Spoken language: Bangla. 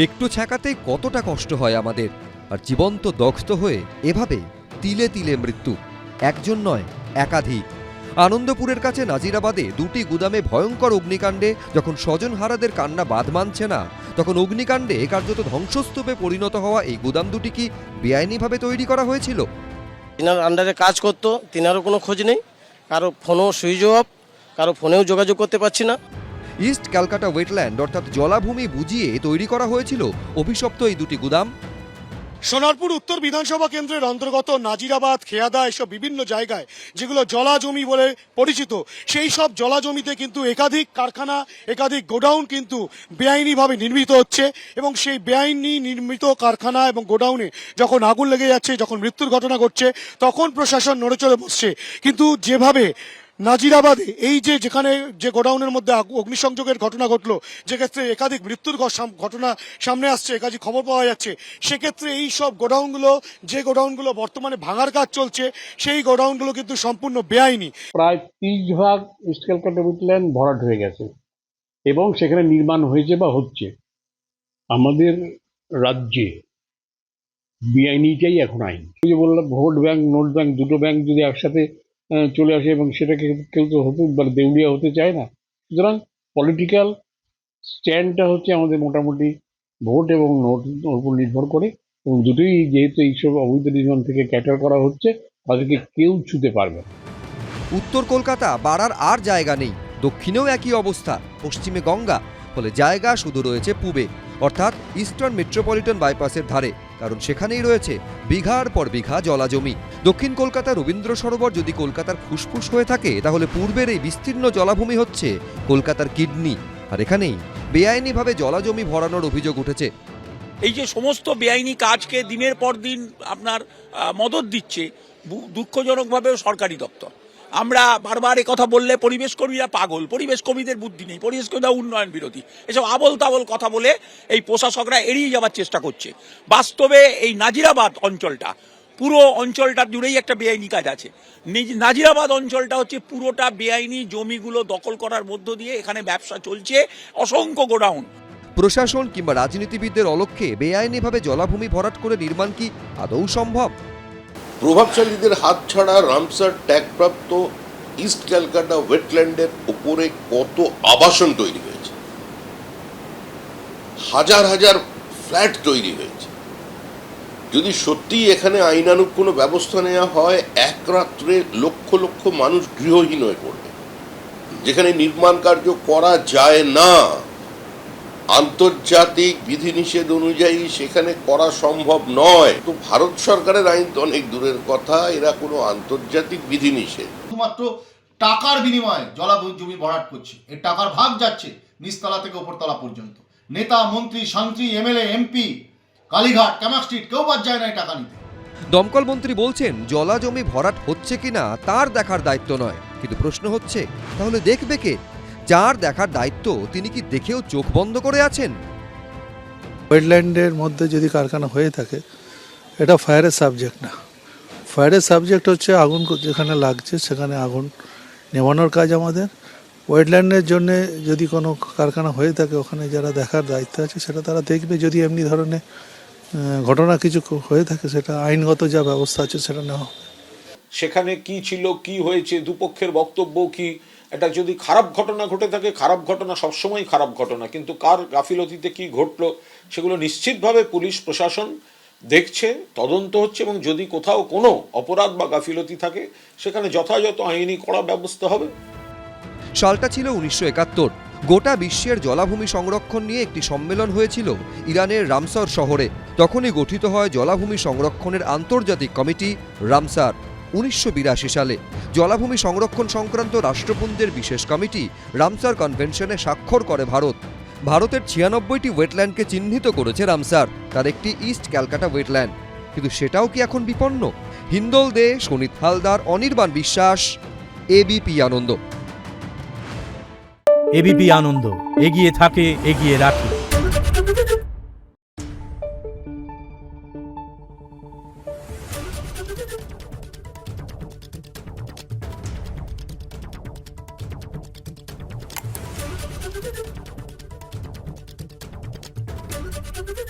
একটু ছ্যাঁকাতেই কতটা কষ্ট হয় আমাদের, আর জীবন্ত দগ্ধ হয়ে এভাবে তিলে তিলে মৃত্যু। একজন নয়, একাধিক। আনন্দপুরের কাছে নাজিরাবাদে দুটি গুদামে ভয়ঙ্কর অগ্নিকাণ্ডে যখন স্বজনহারাদের কান্না বাদ মানছে না, তখন অগ্নিকাণ্ডে কার্যত ধ্বংসস্তূপে পরিণত হওয়া এই গুদাম দুটি কি বেআইনিভাবে তৈরি করা হয়েছিল? তিনার আন্ডারে কাজ করতো, তিনারও কোনো খোঁজ নেই, কারো ফোনও সুইচ অফ, কারো ফোনেও যোগাযোগ করতে পারছি না। ইস্ট ক্যালকাটা ওয়েটল্যান্ড অর্থাৎ জলাভূমি বুঝিয়ে তৈরি করা হয়েছিল অভিশপ্ত এই দুটি গুদাম। সোনারপুর উত্তর বিধানসভা কেন্দ্রের অন্তর্গত নাজিরাবাদ, খেয়াদা এসব বিভিন্ন জায়গায় যেগুলো জলা জমি বলে পরিচিত, সেই সব জলা জমিতে কিন্তু একাধিক কারখানা, একাধিক গোডাউন কিন্তু বেআইনিভাবে নির্মিত হচ্ছে। এবং সেই বেআইনি নির্মিত কারখানা এবং গোডাউনে যখন আগুন লেগে যাচ্ছে, যখন মৃত্যুর ঘটনা ঘটছে, তখন প্রশাসন নড়েচড়ে বসছে। কিন্তু যেভাবে নাজিরাবাদে এই যেখানে যে গোডাউনের মধ্যে অগ্নিসংযোগের ঘটনা ঘটলো, যে ক্ষেত্রে একাধিক মৃত্যুর ঘটনা সামনে আসছে, একাধিক খবর পাওয়া যাচ্ছে, সেক্ষেত্রে এই সব গোডাউনগুলো বর্তমানে ভাঙার কাজ চলছে, সেই গোডাউনগুলো কিন্তু সম্পূর্ণ বেআইনি। প্রায় 30 ভাগ ইস্ট ক্যালকাটা উইটল্যান্ড ভরাট হয়ে গেছে এবং সেখানে নির্মাণ হয়েছে বা হচ্ছে। আমাদের রাজ্যে বেআইনিটাই এখন আইন। ওই যে বললাম, ভোট ব্যাংক, নোট ব্যাংক, দুটো ব্যাংক যদি একসাথে চলে আসে এবং সেটাকে কেউ তো হতে দেউলিয়া হতে চায় না। সুতরাং পলিটিক্যাল স্ট্যান্ডটা হচ্ছে আমাদের মোটামুটি ভোট এবং নোটের উপর নির্ভর করে, এবং দুটোই যেহেতু এইসব অবৈধ নির্মাণ থেকে ক্যাটার করা হচ্ছে, তাদেরকে কেউ ছুতে পারবে না। উত্তর কলকাতা বাড়ার আর জায়গা নেই, দক্ষিণেও একই অবস্থা, পশ্চিমে গঙ্গা, ফলে জায়গা শুধু রয়েছে পূবে অর্থাৎ ইস্টার্ন মেট্রোপলিটন বাইপাসের ধারে, কারণ সেখানেই রয়েছে বিঘার পর বিঘা জলাজমি। দক্ষিণ কলকাতার রবীন্দ্র সরোবর যদি কলকাতার ফুসফুস হয়ে থাকে, তাহলে পূর্বের এই বিস্তীর্ণ জলাভূমি হচ্ছে কলকাতার কিডনি, আর এখানেই বেআইনিভাবে জলাজমি ভরানোর অভিযোগ উঠেছে। এই যে সমস্ত বেআইনি কাজকে দিনের পর দিন আপনার মদত দিচ্ছে দুঃখজনকভাবেও সরকারি দপ্তর। আমরা বারবার কথা বললে পরিবেশ কর্মীরা পাগল, পরিবেশ কর্মীদের বুদ্ধি নেই, পরিবেশ কর্মীরা উন্নয়ন বিরোধী, এসব আবল তাবল কথা বলে এই প্রশাসকরা এড়িয়ে যাওয়ার চেষ্টা করছে। বাস্তবে এই নাজিরাবাদ অঞ্চলটা, পুরো অঞ্চলটা জুড়েই একটা বেআইনি কাজ আছে। নাজিরাবাদ অঞ্চলটা হচ্ছে পুরোটা বেআইনি জমিগুলো দখল করার মধ্য দিয়ে এখানে ব্যবসা চলছে, অসংখ্য গোডাউন। প্রশাসন কিংবা রাজনীতিবিদদের অলক্ষ্যে বেআইনিভাবে জলাভূমি ভরাট করে নির্মাণ কি আদৌ সম্ভব? প্রভাবশালীদের হাত ছাড়া রামসার ট্যাগপ্রাপ্ত ইস্ট ক্যালকাটা ওয়েটল্যান্ডের উপরে কত আবাসন তৈরি হয়েছে, হাজার হাজার ফ্ল্যাট তৈরি হয়েছে। যদি সত্যি এখানে আইনানুগ কোনো ব্যবস্থা নেওয়া হয়, এক রাত্রে লক্ষ লক্ষ মানুষ গৃহহীন হয়ে পড়বে। যেখানে নির্মাণ কার্য করা যায় না, আন্তর্জাতিক বিধিনিষেধ অনুযায়ী সেখানে করা সম্ভব নয়। তো ভারত সরকারের আইন তো অনেক দূরের কথা, এরা কোনো আন্তর্জাতিক বিধিনিষেধ। শুধুমাত্র টাকার বিনিময়ে জমি ভরাট করছে, এর টাকার ভাগ যাচ্ছে নিচতলা থেকে উপরতলা পর্যন্ত। নেতা, মন্ত্রী, শান্তি, MLA, MP, Kalighat, Camac street, কেউ বাদ যায় না এই টাকা নিতে। দমকল মন্ত্রী বলছেন জলা জমি ভরাট হচ্ছে কিনা তার দেখার দায়িত্ব নয়, কিন্তু প্রশ্ন হচ্ছে তাহলে দেখবে কে? যার দেখার দায়িত্ব তিনি কি দেখেও চোখ বন্ধ করে আছেন? ওয়েটল্যান্ডের মধ্যে যদি কারখানা হয়ে থাকে, এটা ফায়ারের সাবজেক্ট না। ফায়ারের সাবজেক্ট হচ্ছে আগুন যেখানে লাগছে সেখানে আগুন নেভানোর কাজ আমাদের। ওয়েটল্যান্ডের জন্য যদি কোনো কারখানা হয়ে থাকে, ওখানে যারা দেখার দায়িত্ব আছে সেটা তারা দেখবে। যদি এমনি ধরনের ঘটনা কিছু হয়ে থাকে, সেটা আইনগত যা ব্যবস্থা আছে সেটা নেওয়া হবে। সেখানে কি ছিল, কি হয়েছে, দুপক্ষের বক্তব্য কি, এটা যদি খারাপ ঘটনা ঘটে থাকে, খারাপ ঘটনা সবসময় খারাপ ঘটনা, কিন্তু কার গাফিলতিতে কি ঘটলো সেগুলো নিশ্চিতভাবে পুলিশ প্রশাসন দেখছে, তদন্ত হচ্ছে, এবং যদি কোথাও কোনো অপরাধ বা গাফিলতি থাকে সেখানে যথাযথ আইনি কড়া ব্যবস্থা হবে। সালটা ছিল 1971। গোটা বিশ্বের জলাভূমি সংরক্ষণ নিয়ে একটি সম্মেলন হয়েছিল ইরানের রামসার শহরে। তখনই গঠিত হয় জলাভূমি সংরক্ষণের আন্তর্জাতিক কমিটি রামসার। 1982 সালে জলাভূমি সংরক্ষণ সংক্রান্ত রাষ্ট্রপুঞ্জের বিশেষ কমিটি রামসার কনভেনশনে স্বাক্ষর করে ভারত। ভারতের 96টি ওয়েটল্যান্ডকে চিহ্নিত করেছে রামসার, তার একটি ইস্ট ক্যালকাটা ওয়েটল্যান্ড। কিন্তু সেটাও কি এখন বিপন্ন? হিন্দোল দে, শোনিত হালদার, অনির্বাণ বিশ্বাস, এবিপি আনন্দ। এবিপি আনন্দ, এগিয়ে থাকে, এগিয়ে রাখে। করবেন।